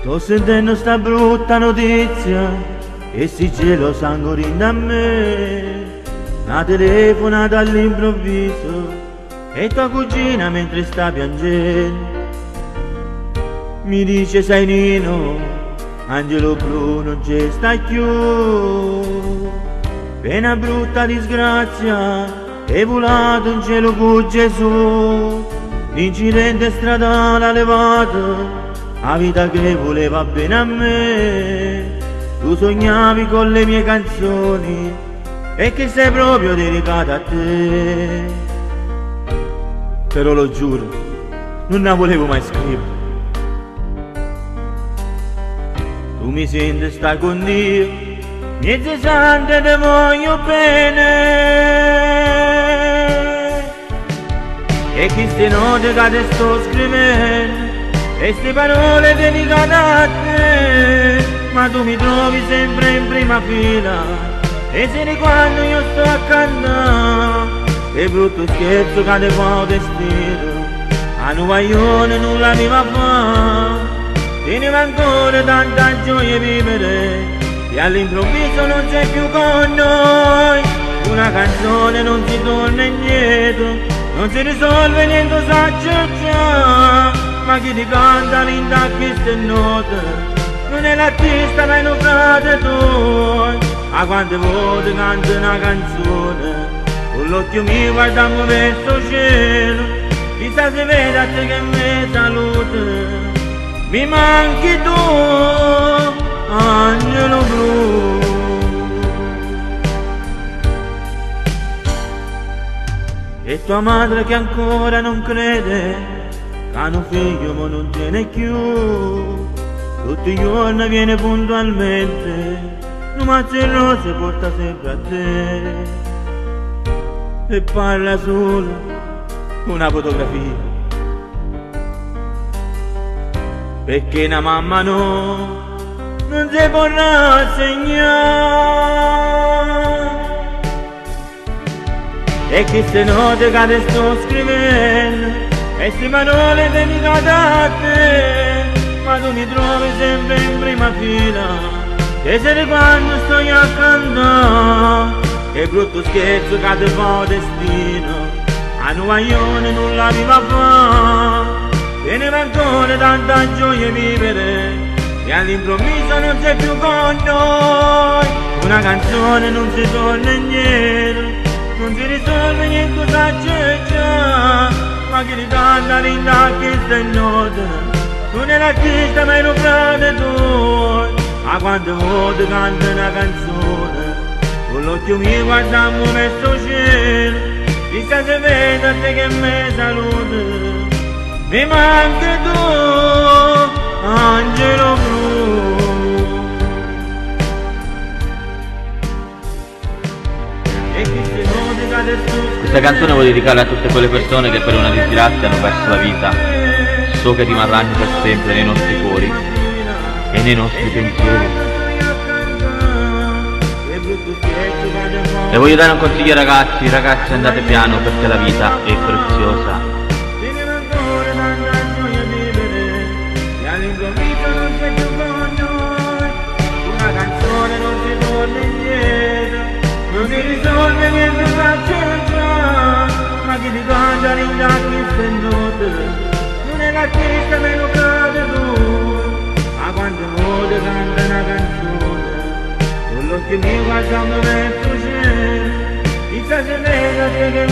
Sto sentendo sta brutta notizia e si cielo sangue da me. Una telefonata all'improvviso e tua cugina mentre sta piangendo mi dice sei Nino, Angelo blu non ci sta più. Pena brutta disgrazia, è volato in cielo con Gesù. L'incidente stradale ha levato la vita che voleva bene a me. Tu sognavi con le mie canzoni e che sei proprio dedicata a te. Però lo giuro, non la volevo mai scrivere. Tu mi senti stai con Dio, niente sante te voglio bene. E queste note che te sto scrivendo e ste parole dedicate a te, ma tu mi trovi sempre in prima fila e sei quando io sto a cantare. Che brutto scherzo che te fa destino, a Nuvaglione nulla mi va a fare. Teneva ancora tanta gioia vivere e all'improvviso non sei più con noi. Una canzone non si torna indietro, non si risolve niente sa già. Ma chi ti canta l'inda queste note non è l'artista ma è un frate tuo. A quante volte canta una canzone con l'occhio mio guardiamo verso cielo, chissà se vede a te che mi salute. Mi manchi tu, Angelo blu. E tua madre che ancora non crede che un figlio ma non tiene più. Tutti i giorni viene puntualmente, un mazzo di rose porta sempre a te. E parla solo una fotografia, perché una mamma no, non si può rassegnare. E queste note che te sto scrivendo e queste parole dedicate a te, ma tu mi trovi sempre in prima fila e sei quando sto a cantare. Che brutto scherzo che te fa destino, a Nuvaglione nulla mi va a fare. Teneva ancora tanta gioia vivere e all'improvviso non sei più con noi. Una canzone non si torna indietro, non si risolve niente sa già. Ma chi ti canta linda queste note non è l'artista ma è un frate tuo. A quante volte canta una canzone con l'occhio mio guardiamo verso cielo, chissà se vede a te che mi salute. Mi manchi tu, Angelo blu. Questa canzone vuole dedicarla a tutte quelle persone che per una disgrazia hanno perso la vita. So che rimarranno per sempre nei nostri cuori e nei nostri pensieri. E voglio dare un consiglio ai ragazzi andate piano perché la vita è preziosa. Una canzone non si torna indietro, non si risolve niente sa già. Ma chi ti canta linda queste note non è l'artista meno frate tu. A quante volte canta una canzone con l'occhio mio guardando verso cielo, chissà se vede a te che